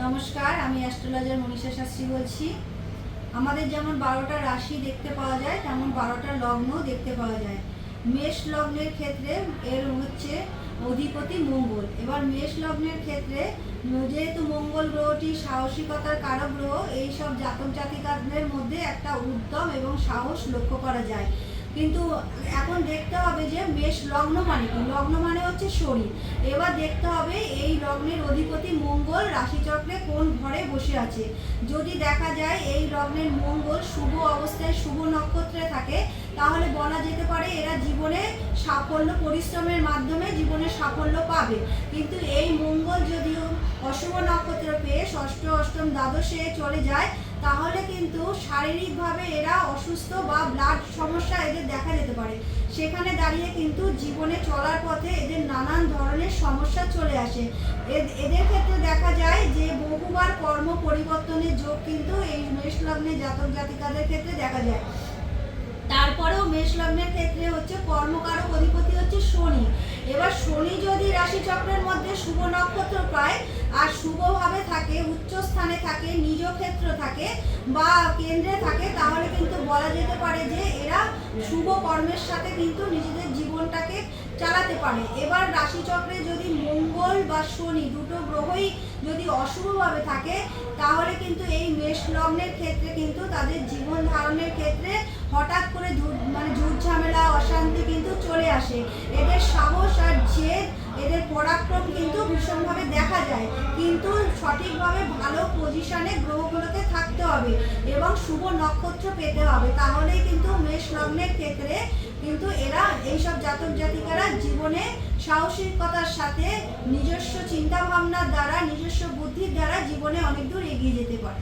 নমস্কার, আমি অ্যাস্ট্রোলজার মনীষা শাস্ত্রী বলছি। আমাদের যেমন 12টা রাশি দেখতে পাওয়া যায়, তেমন 12টা লগ্ন দেখতে পাওয়া যায়। মেষ লগ্নের ক্ষেত্রে এর হচ্ছে অধিপতি মঙ্গল। এবার মেষ লগ্নের ক্ষেত্রে যেহেতু মঙ্গল গ্রহটি সাহসিকতার কারক গ্রহ, এই সব জাতক জাতিকাদের মধ্যে একটা উদ্যম এবং সাহস লক্ষ্য করা যায়। কিন্তু এখন দেখতে হবে যে মেষ লগ্ন মানে কি। লগ্ন মানে হচ্ছে শনি। এবার দেখতে হবে এই লগ্নের অধিপতি মঙ্গল রাশিচক্রে কোন ঘরে বসে আছে। যদি দেখা যায় এই লগ্নের মঙ্গল শুভ অবস্থায় শুভ নক্ষত্রে থাকে, তাহলে বলা যেতে পারে এরা জীবনে সাফল্য, পরিশ্রমের মাধ্যমে জীবনে সাফল্য পাবে। কিন্তু এই মঙ্গল যদিও অশুভ নক্ষত্র পেয়ে ষষ্ঠ, অষ্টম, দ্বাদশে চলে যায়, তাহলে কিন্তু শারীরিকভাবে এরা অসুস্থ বা ব্লাড সমস্যা এদের দেখা যেতে পারে। সেখানে দাঁড়িয়ে কিন্তু জীবনে চলার পথে এদের নানান ধরনের সমস্যা চলে আসে। এদের ক্ষেত্রে দেখা যায় যে বহুবার কর্ম পরিবর্তনের যোগ কিন্তু এই মেষ লগ্নের জাতক জাতিকাদের ক্ষেত্রে দেখা যায়। তারপরেও মেষ লগ্নের ক্ষেত্রে হচ্ছে কর্মকারক অধিপতি হচ্ছে শনি। এবার শনি যদি রাশিচক্রের মধ্যে শুভ নক্ষত্র পায় আর শুভভাবে থাকে, উচ্চ স্থানে থাকে, নিজ ক্ষেত্র থাকে বা কেন্দ্রে থাকে, তাহলে কিন্তু বলা যেতে পারে যে এরা শুভ কর্মের সাথে কিন্তু নিজেদের জীবনটাকে চালাতে পারে। এবার রাশিচক্রে যদি মঙ্গল বা শনি দুটো গ্রহই যদি অশুভভাবে থাকে, তাহলে কিন্তু এই মেষ লগ্নের ক্ষেত্রে কিন্তু তাদের জীবন ধারণের ক্ষেত্রে হঠাৎ করে ঝুট ঝামেলা, অশান্তি কিন্তু চলে আসে। এদের সাহস আর জেদ, এদের পরাক্রম কিন্তু ভীষণভাবে দেখা যায়। কিন্তু সঠিকভাবে ভালো পজিশনে গ্রহগুলোকে থাকতে হবে এবং শুভ নক্ষত্র পেতে হবে, তাহলেই কিন্তু মেষ লগ্নের ক্ষেত্রে কিন্তু এরা এইসব জাতক জাতিকারা জীবনে সাহসিকতার সাথে নিজস্ব চিন্তা ভাবনার দ্বারা, নিজস্ব বুদ্ধির দ্বারা জীবনে অনেক দূর এগিয়ে যেতে পারে।